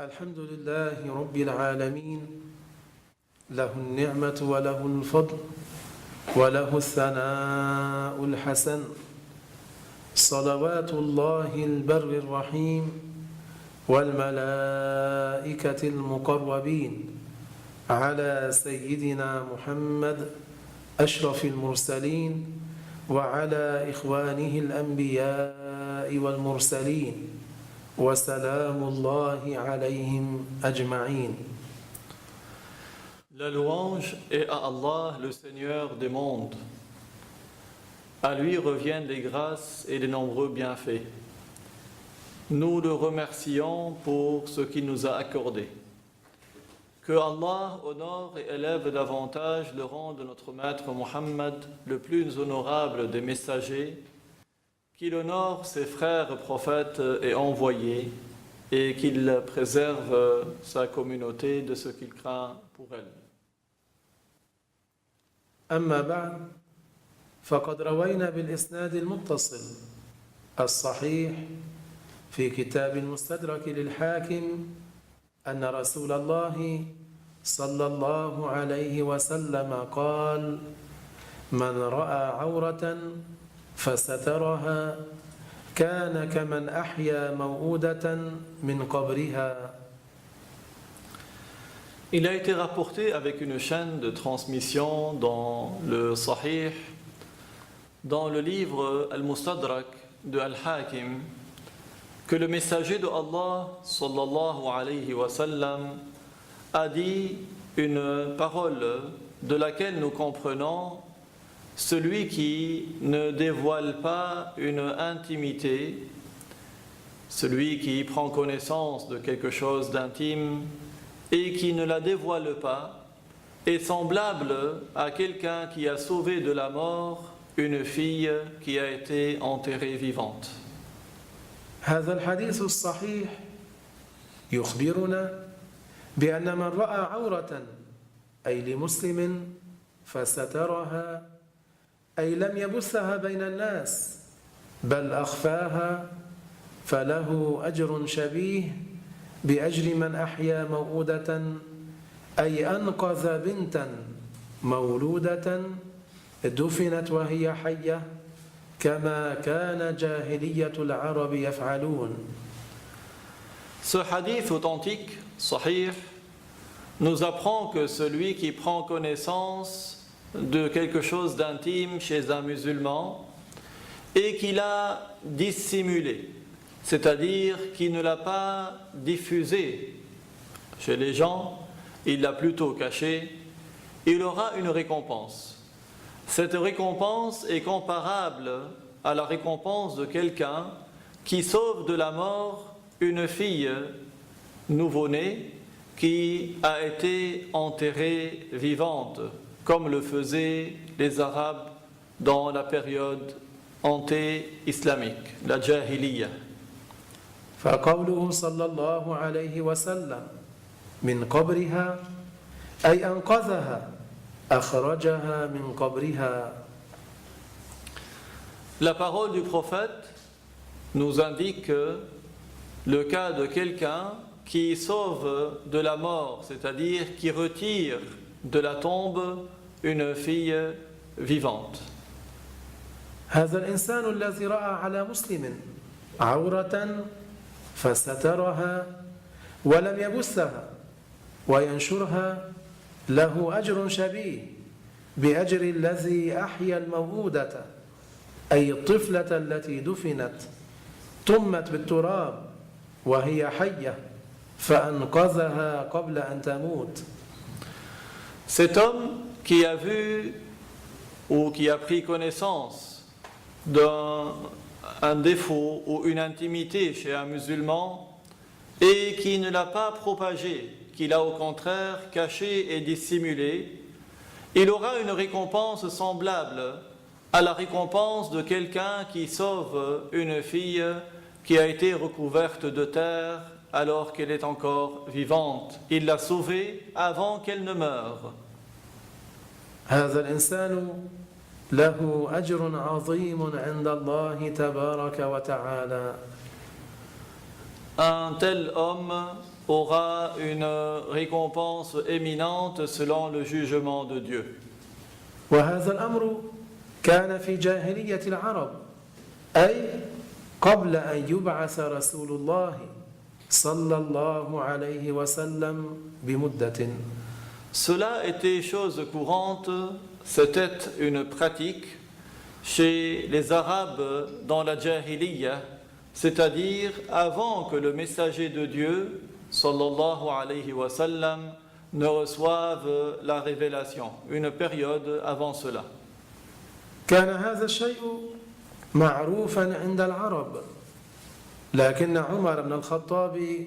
الحمد لله رب العالمين له النعمة وله الفضل وله الثناء الحسن صلوات الله البر الرحيم والملائكة المقربين على سيدنا محمد أشرف المرسلين وعلى إخوانه الأنبياء والمرسلين وسلام الله عليهم أجمعين. La louange est à Allah, le Seigneur des mondes. À lui reviennent les grâces et les nombreux bienfaits. Nous le remercions pour ce qu'il nous a accordé. Que Allah honore et élève davantage le rang de notre maître Mohammed, le plus honorable des messagers, qu'il honore ses frères prophètes et envoyés, et qu'il préserve sa communauté de ce qu'il craint pour elle. أما بعد فقد روينا بالإسناد المتصل الصحيح في كتاب المستدرك للحاكم أن رسول الله صلى الله عليه وسلم قال: من رأى عورة فسترها كان كمن أحيا موءودة من قبرها. Il a été rapporté avec une chaîne de transmission dans le Sahih, dans le livre Al-Mustadrak de Al-Hakim, que le messager de Allah sallallahu alayhi wa sallam a dit une parole de laquelle nous comprenons: celui qui ne dévoile pas une intimité, celui qui prend connaissance de quelque chose d'intime et qui ne la dévoile pas, est semblable à quelqu'un qui a sauvé de la mort une fille qui a été enterrée vivante. هذا الحديث الصحيح يخبرنا بأن من رأى عورة أي لمسلم فسترها أي لم يبثها بين الناس بل أخفاها فله أجر شبيه بأجر من أحيا موءودة أي أنقذ بنتا مولودة دفنت وهي حية كما كان جاهلية العرب يفعلون. Ce hadith authentique, sahih, nous apprend que celui qui prend connaissance de quelque chose d'intime chez un musulman et qui l'a dissimulé, c'est-à-dire qui ne l'a pas diffusé chez les gens, il l'a plutôt caché, il aura une récompense. Cette récompense est comparable à la récompense de quelqu'un qui sauve de la mort une fille nouveau-née qui a été enterrée vivante, comme le faisaient les Arabes dans la période anté-islamique, la Jahiliya. فقوله صلى الله عليه وسلم من قبرها أي أنقذها أخرجها من قبرها. La parole du prophète nous indique le cas de quelqu'un qui sauve de la mort, c'est-à-dire qui retire de la tombe une fille vivante. هذا الإنسان الذي رأى على مسلم عورة فسترها ولم يبثها وينشرها له أجر شبيه بأجر الذي أحيا الموءودة أي الطفلة التي دفنت طمت بالتراب وهي حية فأنقذها قبل أن تموت. Cet homme qui a vu ou qui a pris connaissance d'un défaut ou une intimité chez un musulman et qui ne l'a pas propagé, qui l'a au contraire caché et dissimulé, il aura une récompense semblable à la récompense de quelqu'un qui sauve une fille qui a été recouverte de terre alors qu'elle est encore vivante. Il l'a sauvée avant qu'elle ne meure. هذا الإنسان له أجر عظيم عند الله تبارك وتعالى. Un tel homme aura une récompense éminente selon le jugement de Dieu. وهذا الأمر كان في جاهلية العرب أي قبل أن يبعث رسول الله صلى الله عليه وسلم بمدة. Cela était chose courante, c'était une pratique chez les Arabes dans la Jahiliya, c'est-à-dire avant que le messager de Dieu, sallallahu alayhi wa sallam, ne reçoive la révélation, une période avant cela. كان هذا الشيء معروفا عند العرب لكن عمر بن الخطاب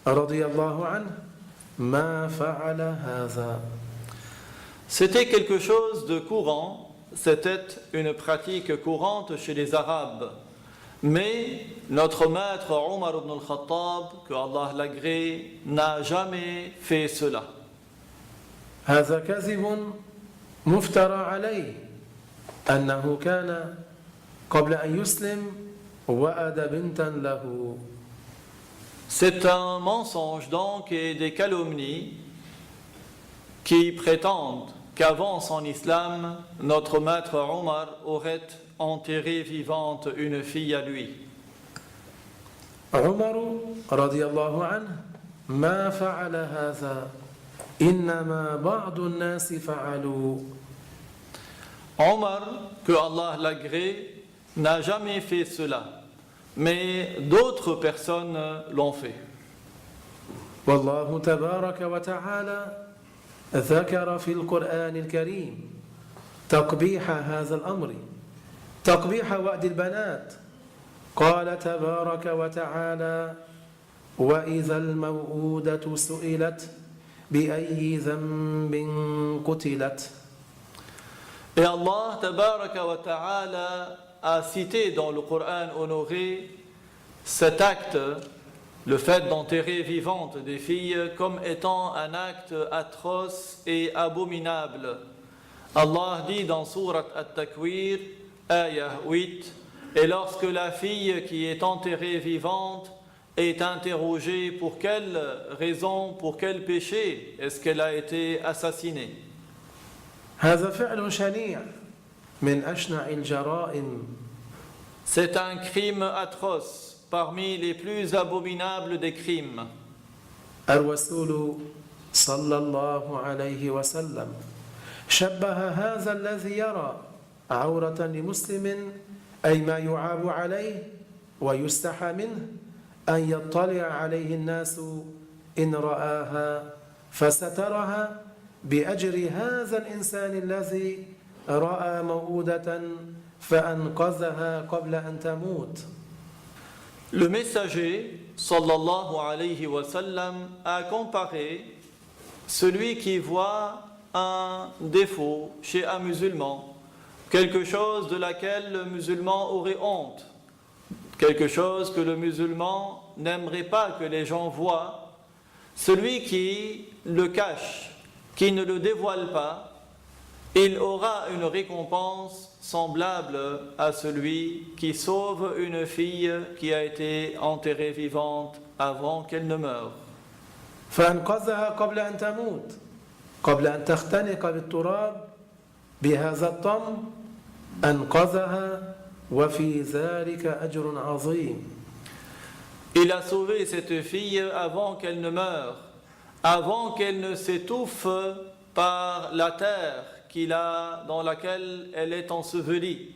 رضي الله عنه ما فعل هذا. C'était quelque chose de courant, c'était une pratique courante chez les Arabes. Mais notre maître Omar ibn al-Khattab, que Allah l'agrée, n'a jamais fait cela. هذا كذب مفترى عليه أنه كان قبل أن يسلم وأد بنتا له. C'est un mensonge donc et des calomnies qui prétendent qu'avant son islam, notre maître Omar aurait enterré vivante une fille à lui. عمر رضي الله عنه ما فعل هذا إنما بعض الناس فعلوا. Omar, que Allah l'agrée, n'a jamais fait cela, mais d'autres personnes l'ont fait. والله تبارك وتعالى ذكر في القرآن الكريم تقبيح هذا الأمر تقبيح وأد البنات. قال تبارك وتعالى وإذا الموءودة سئلت بأي ذنب قتلت. Et Allah tabaraka wa ta'ala a cité dans le Coran honoré cet acte, le fait d'enterrer vivante des filles, comme étant un acte atroce et abominable. Allah dit dans Surat At-Takwir, ayah 8, et lorsque la fille qui est enterrée vivante est interrogée pour quelle raison, pour quel péché est-ce qu'elle a été assassinée. هذا فعل شنيع من أشنع الجرائم. C'est un crime atroce, parmi les plus abominables des crimes. الرسول صلى الله عليه وسلم شبه هذا الذي يرى عورة لمسلم أي ما يعاب عليه ويستحى منه أن يطلع عليه الناس إن رآها فسترها بأجر هذا الإنسان الذي رأى موءودة فأنقذها قبل أن تموت. Le messager, sallallahu alayhi wa sallam, a comparé celui qui voit un défaut chez un musulman, quelque chose de laquelle le musulman aurait honte, quelque chose que le musulman n'aimerait pas que les gens voient, celui qui le cache, qui ne le dévoile pas, il aura une récompense semblable à celui qui sauve une fille qui a été enterrée vivante avant qu'elle ne meure. فأنقذها قبل أن تموت قبل أن تختنق بالتراب بهذا الطم أنقذها وفي ذلك أجر عظيم. Il a sauvé cette fille avant qu'elle ne meure, avant qu'elle ne s'étouffe par la terre dans laquelle elle est ensevelie.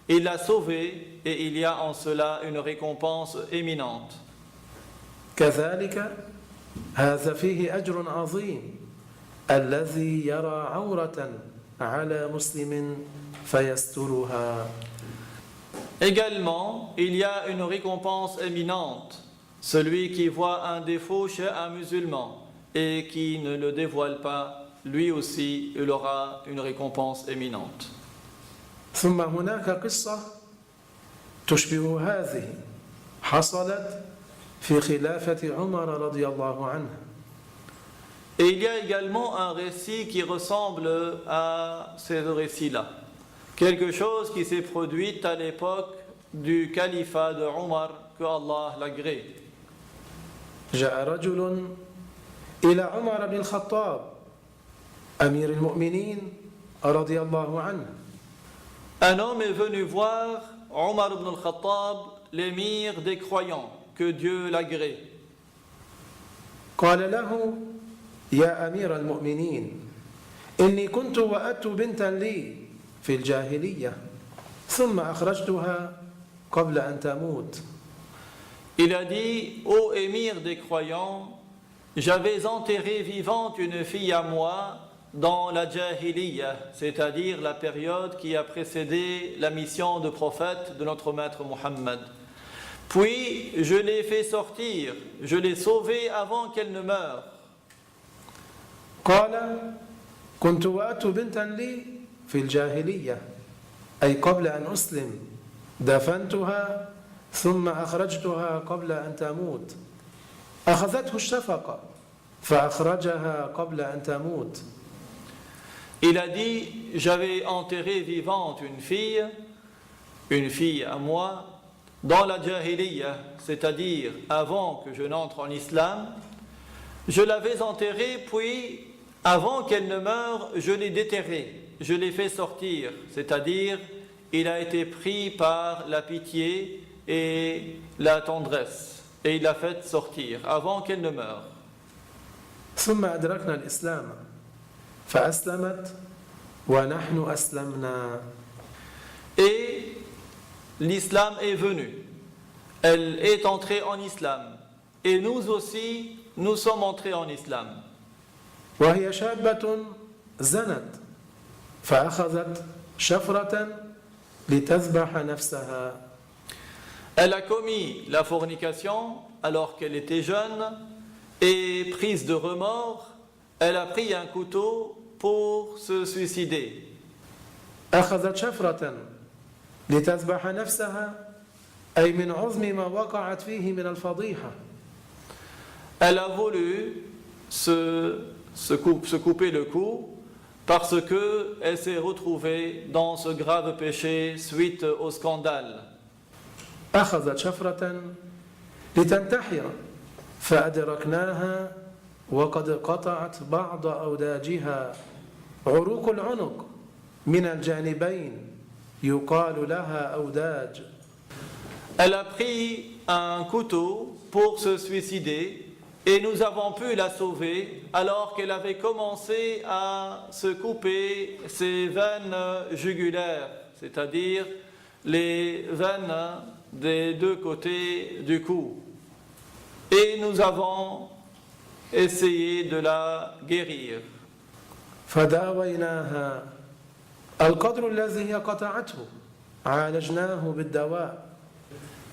Il l'a sauvée et il y a en cela une récompense éminente. كذلك هذا فيه أجر عظيم الذي يرى عورة على مسلم فيسترها. Également, il y a une récompense éminente, celui qui voit un défaut chez un musulman et qui ne le dévoile pas, lui aussi, il aura une récompense éminente. ثم هناك قصة تشبه هذه حصلت في خلافة عمر رضي الله عنه. Et il y a également un récit qui ressemble à ce récit-là. Quelque chose qui s'est produit à l'époque du califat de Omar, que Allah l'agrée. جاء رجل إلى عمر بن الخطاب أمير المؤمنين رضي الله عنه. Un homme est venu voir Omar ibn al-Khattab, l'émir des croyants, que Dieu l'agrée. قال له يا أمير المؤمنين إني كنت وأت بنتا لي في الجاهلية ثم أخرجتها قبل أن تموت. Il a dit, ô émir des croyants, j'avais enterré vivante une fille à moi dans la Jahiliya, c'est-à-dire la période qui a précédé la mission de prophète de notre maître Muhammad. Puis je l'ai fait sortir, je l'ai sauvée avant qu'elle ne meure. قال كنت وأت بنتا لي في الجاهلية أي قبل أن أسلم دفنتها ثم أخرجتها قبل أن تموت أخذته الشفقة فأخرجها قبل أن تموت. Il a dit, j'avais enterré vivante une fille à moi, dans la Jahiliya, c'est-à-dire avant que je n'entre en islam. Je l'avais enterrée, puis avant qu'elle ne meure, je l'ai déterrée, je l'ai fait sortir, c'est-à-dire il a été pris par la pitié et la tendresse, et il l'a fait sortir avant qu'elle ne meure. ثم أدركنا الإسلام فأسلمت ونحن أسلمنا. Et l'islam est venu, elle est entrée en islam, et nous aussi, nous sommes entrés en islam. وهي شابة زنت فأخذت شفرة لتذبح نفسها. Elle a commis la fornication alors qu'elle était jeune et prise de remords, elle a pris un couteau pour se suicider. أخذت شفرة لتذبح نفسها أي من عظم ما وقعت فيه من الفضيحة. Elle a voulu se couper le cou parce qu'elle s'est retrouvée dans ce grave péché suite au scandale. أخذت شفرة لتنتحر فأدركناها وقد قطعت بعض أوداجها عروق العنق من الجانبين يقال لها أوداج. Elle a pris un couteau pour se suicider et nous avons pu la sauver alors qu'elle avait commencé à se couper ses veines jugulaires, c'est-à-dire les veines des deux côtés du cou. Et nous avons essayé de la guérir. فداويناها القدر الذي قطعته عالجناه بالدواء.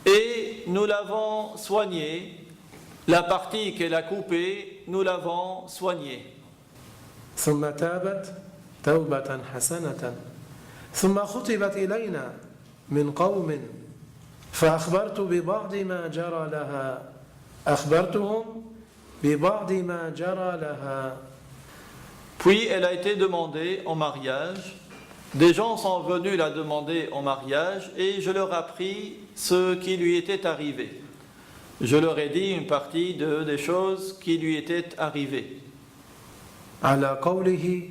Et nous l'avons soignée, la partie qu'elle a coupée, nous l'avons soignée. ثم تابت توبة حسنة ثم خطبت إلينا من قوم فأخبرت ببعض ما جرى لها أخبرتهم ببعض ما جرى لها. Puis elle a été demandée en mariage. Des gens sont venus la demander en mariage et je leur ai appris ce qui lui était arrivé. Je leur ai dit une partie des choses qui lui étaient arrivées. على قوله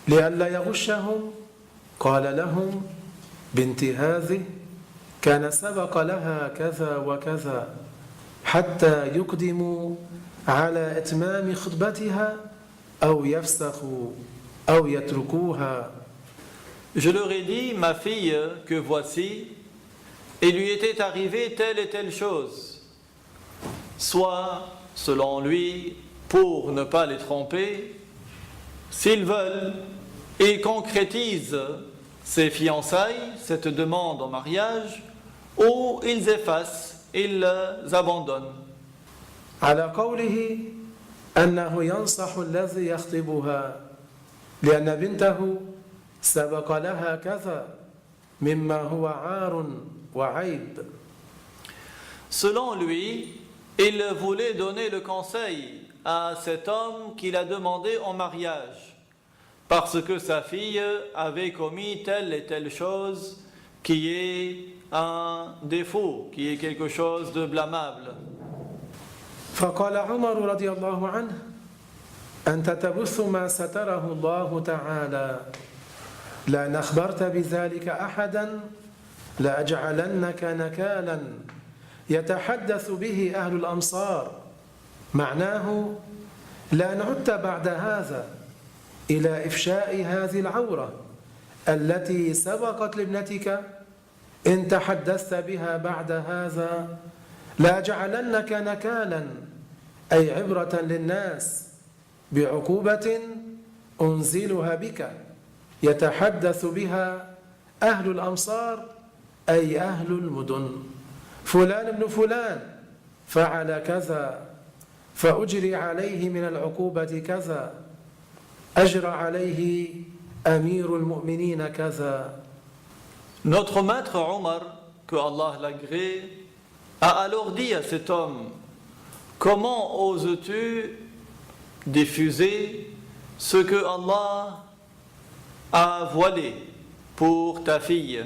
لئلا يغشهم قال لهم بنت هذه كان سبق لها كذا وكذا حتى يقدموا على إتمام خطبتها أو يفسخوا أو يتركوها. Je leur ai dit, ma fille, que voici, il lui était arrivé telle et telle chose. Soit, selon lui, pour ne pas les tromper, s'ils veulent, ils concrétisent ces fiançailles, cette demande en mariage, ou ils effacent, ils abandonnent. على قوله أنه ينصح الذي يخطبها لأن بنته سبق لها كذا مما هو عار وعيب. Selon lui, il voulait donner le conseil à cet homme qui l'a demandé en mariage, parce que sa fille avait commis telle et telle chose qui est un défaut, qui est quelque chose de blâmable. فقال عمر رضي الله عنه أنت تبث ما ستره الله تعالى لأن أخبرت بذلك أحدا لأجعلنك نكالا يتحدث به أهل الأمصار معناه لأن عدت بعد هذا إلى إفشاء هذه العورة التي سبقت لابنتك إن تحدثت بها بعد هذا لأجعلنك نكالا أي عبرة للناس بعقوبة أنزلها بك يتحدث بها أهل الأمصار أي أهل المدن فلان ابن فلان فعل كذا فأجري عليه من العقوبة كذا أجرى عليه أمير المؤمنين كذا. Notre maître Omar, que Allah l'agrée, a alors dit à cet homme: comment oses-tu diffuser ce que Allah a voilé pour ta fille?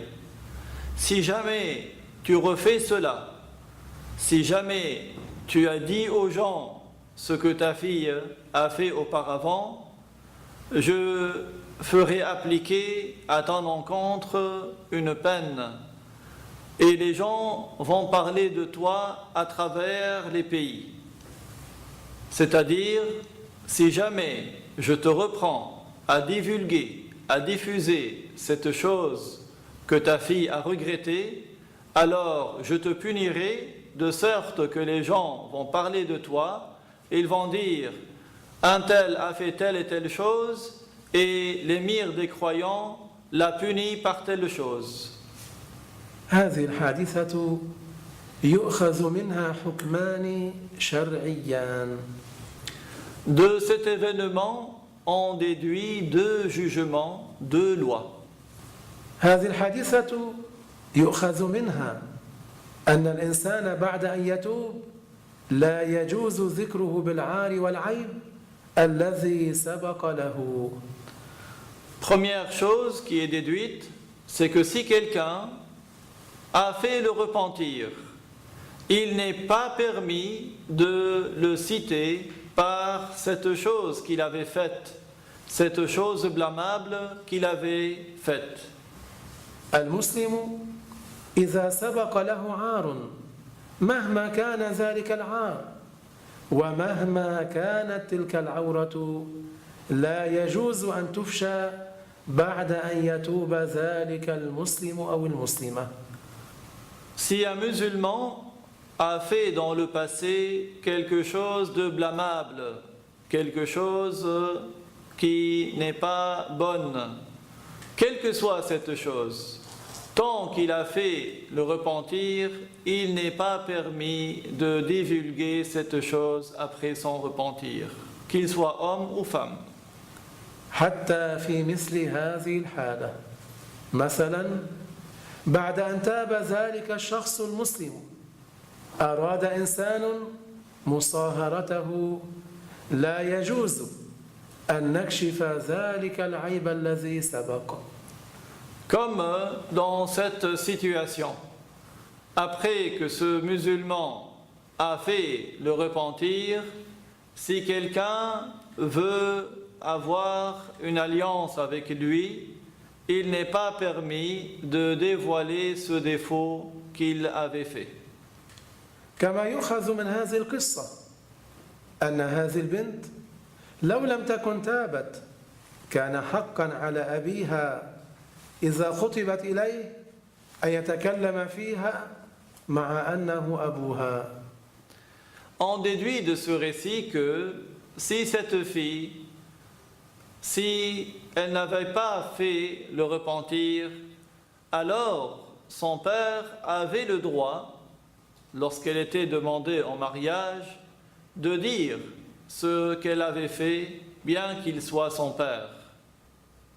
Si jamais tu refais cela, si jamais tu as dit aux gens ce que ta fille a fait auparavant, je ferai appliquer à ton encontre une peine et les gens vont parler de toi à travers les pays. C'est-à-dire, si jamais je te reprends à divulguer, à diffuser cette chose que ta fille a regrettée, alors je te punirai de sorte que les gens vont parler de toi, ils vont dire un tel a fait telle et telle chose et l'émir des croyants l'a puni par telle chose. هذه الحادثة يؤخذ منها حكمان شرعيان. De cet événement, on déduit deux jugements, deux lois. هذه الحادثة يؤخذ منها أن الإنسان بعد أن يتوب لا يجوز ذكره بالعار والعيب الذي سبق له. Première chose qui est déduite, c'est que si quelqu'un a fait le repentir, il n'est pas permis de le citer par cette chose qu'il avait faite, cette chose blâmable qu'il avait faite. المسلم إذا سبق له عار مهما كان ذلك العار ومهما كانت تلك العورة لا يجوز أن تفشى بعد أن يتوب ذلك المسلم أو المسلمة. Si un musulman a fait dans le passé quelque chose de blâmable, quelque chose qui n'est pas bonne, quelle que soit cette chose, tant qu'il a fait le repentir, il n'est pas permis de divulguer cette chose après son repentir, qu'il soit homme ou femme. حتى في مثل هذه الحالة مثلا بعد أن تاب ذلك الشخص المسلم أراد إنسان مصاهرته لا يجوز أن نكشف ذلك العيب الذي سبق. Comme dans cette situation, après que ce musulman a fait le repentir, si quelqu'un veut avoir une alliance avec lui, il n'est pas permis de dévoiler ce défaut qu'il avait fait. كما يؤخذ من هذه القصة أن هذه البنت لو لم تكن تابت كان حقا على أبيها إذا خطبت إليه أن يتكلم فيها مع أنه أبوها. On déduit de ce récit que si cette fille, si elle n'avait pas fait le repentir, alors son père avait le droit, lorsqu'elle était demandée en mariage, de dire ce qu'elle avait fait, bien qu'il soit son père.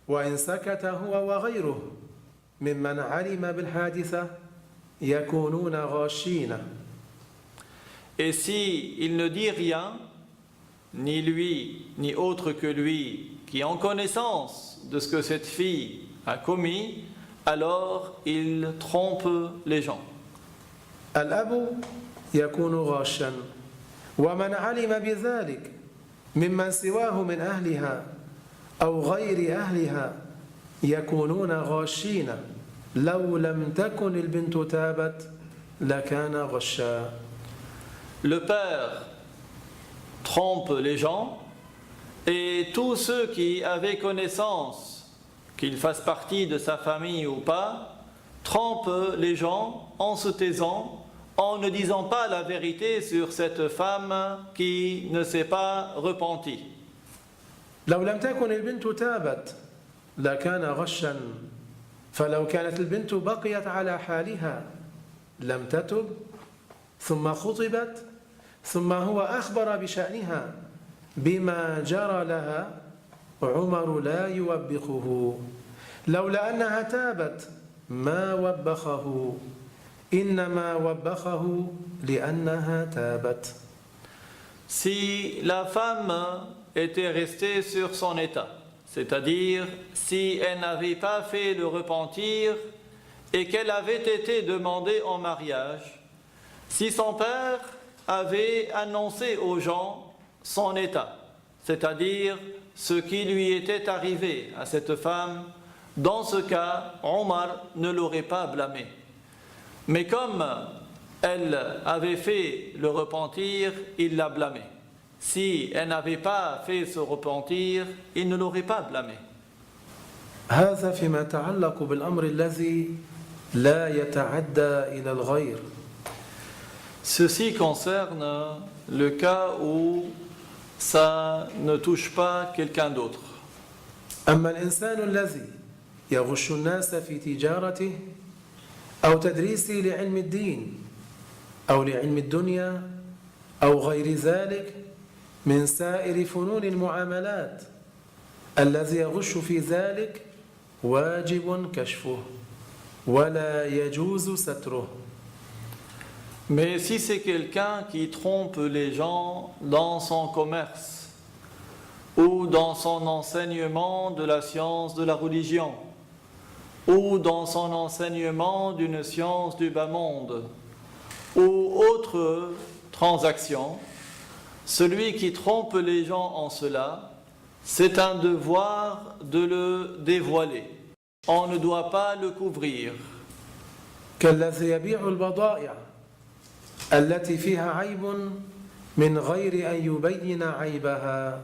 وإن سكت هو وغيره ممن علم بالحادثة يكونون غاشين. Et si il ne dit rien, ni lui, ni autre que lui, qui ont connaissance de ce que cette fille a commis, alors il trompe les gens. الأب يكون غاشا ومن علم بذلك ممن سواه من أهلها أو غير أهلها يكونون غاشين لو لم تكن البنت تابت لكان غشا. Le père trompe les gens et tous ceux qui avaient connaissance qu'ils fassent partie de sa famille ou pas trompent les gens en se taisant, en ne disant pas la vérité sur cette femme qui ne s'est pas repentie. لو لم تكن البنت تابت لكان غشا فلو كانت البنت بقيت على حالها لم تتب ثم خطبت ثم هو أخبر بشأنها بما جرى لها عمر لا يوبخه لولا أنها تابت ما وبخه إنما وبخه لأنها تابت. Si la femme était restée sur son état, c'est-à-dire si elle n'avait pas fait le repentir et qu'elle avait été demandée en mariage, si son père avait annoncé aux gens son état, c'est-à-dire ce qui lui était arrivé à cette femme, dans ce cas, Omar ne l'aurait pas blâmé. Mais comme elle avait fait le repentir, il l'a blâmé. Si elle n'avait pas fait ce repentir, il ne l'aurait pas blâmé. هذا فيما يتعلق بالأمر الذي لا يتعدى إلى الغير. Ceci concerne le cas où ça ne touche pas quelqu'un d'autre. أما الإنسان الذي يغش الناس في تجارته أو تدريسه لعلم الدين أو لعلم الدنيا أو غير ذلك من سائر فنون المعاملات الذي يغش في ذلك واجب كشفه ولا يجوز ستره. Mais si c'est quelqu'un qui trompe les gens dans son commerce ou dans son enseignement de la science de la religion ou dans son enseignement d'une science du bas monde ou autre transaction, celui qui trompe les gens en cela, c'est un devoir de le dévoiler. On ne doit pas le couvrir. كالذي يبيع البضائع التي فيها عيب من غير أن يبين عيبها.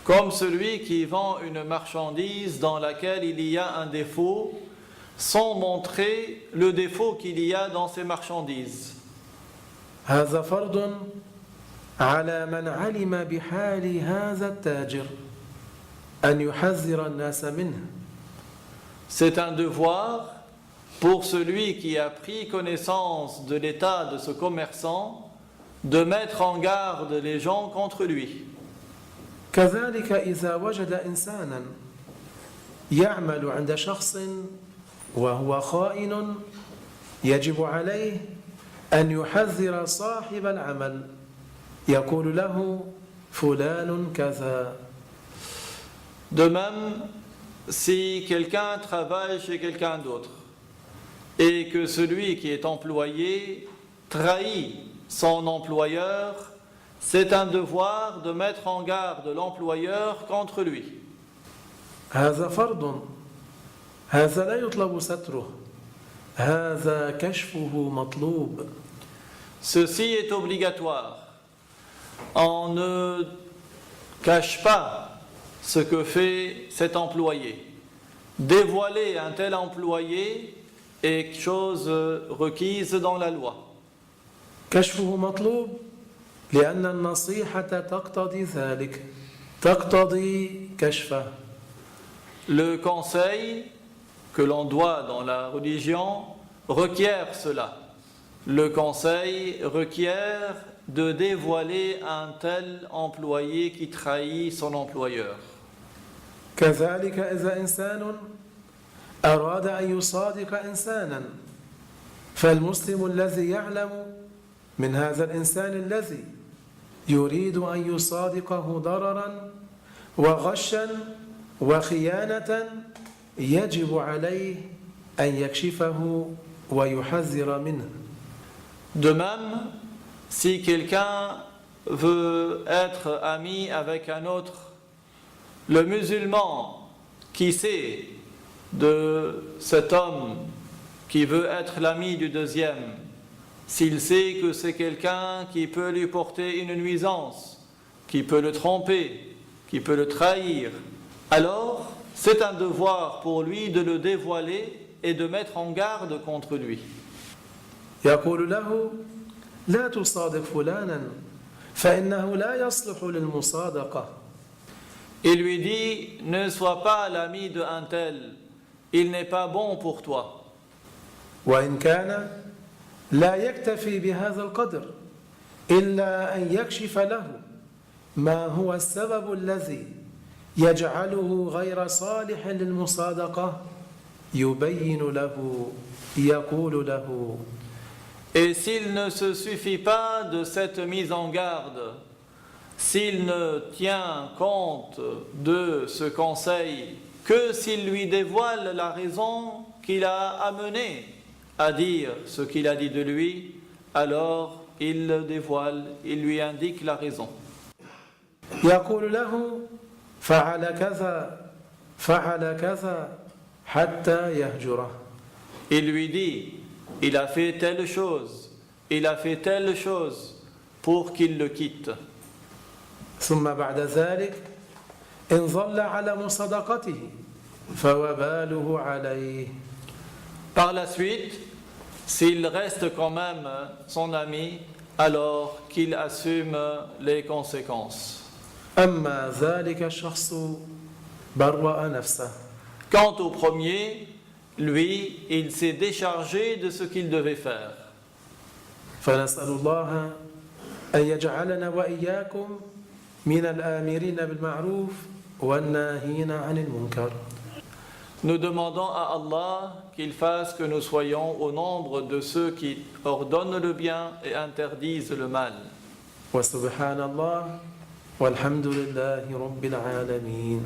Comme celui qui vend une marchandise dans laquelle il y a un défaut, sans montrer le défaut qu'il y a dans ces marchandises. هذا فرض على من علم بحال هذا التاجر أن يحذر الناس منه. C'est un devoir pour celui qui a pris connaissance de l'état de ce commerçant de mettre en garde les gens contre lui. كذلك إذا وجد إنسانا يعمل عند شخص وهو خائن يجب عليه أن يحذر صاحب العمل يقول له فلان كذا. De même, si quelqu'un travaille chez quelqu'un d'autre et que celui qui est employé trahit son employeur, c'est un devoir de mettre en garde l'employeur contre lui. هذا فرض هذا لا يطلب ستره هذا كشفه مطلوب. Ceci est obligatoire. On ne cache pas ce que fait cet employé. Dévoiler un tel employé est chose requise dans la loi. كشفه مطلوب لأن النصيحة تقتضي ذلك تقتضي كشفه. Le conseil que l'on doit dans la religion requiert cela. Le conseil requiert de dévoiler un tel employé qui trahit son employeur. كذلك إذا إنسان أراد أن يصادق إنسانا فالمسلم الذي يعلم من هذا الإنسان الذي يريد أن يصادقه ضررا وغشا وخيانة يجب عليه أن يكشفه ويحذر منه. De même, si quelqu'un veut être ami avec un autre, le musulman qui sait de cet homme qui veut être l'ami du deuxième, s'il sait que c'est quelqu'un qui peut lui porter une nuisance, qui peut le tromper, qui peut le trahir, alors c'est un devoir pour lui de le dévoiler et de mettre en garde contre lui. يقول له لا تصادق فلانا فإنه لا يصلح للمصادقة. Il lui dit, ne sois pas l'ami de un tel, il n'est pas bon pour toi. وإن كان لا يكتفي بهذا القدر إلا أن يكشف له ما هو السبب الذي يجعله غير صالح للمصادقة يبين له يقول له. Et s'il ne se suffit pas de cette mise en garde, s'il ne tient compte de ce conseil que s'il lui dévoile la raison qui l'a amené à dire ce qu'il a dit de lui, alors il le dévoile, il lui indique la raison. يقول له فعل كذا حتى يهجره. Il lui dit, il a fait telle chose, il a fait telle chose pour qu'il le quitte. ثم بعد ذلك إن ظل على مصادقته فوباله عليه. Par la suite, s'il reste quand même son ami, alors qu'il assume les conséquences. أما ذلك الشخص برأ نفسه. Quant au premier, lui, il s'est déchargé de ce qu'il devait faire. فنسأل الله أن يجعلنا وإياكم من الآمرين بالمعروف والناهين عن المنكر. Nous demandons à Allah qu'il fasse que nous soyons au nombre de ceux qui ordonnent le bien et interdisent le mal. وسبحان الله والحمد لله رب العالمين.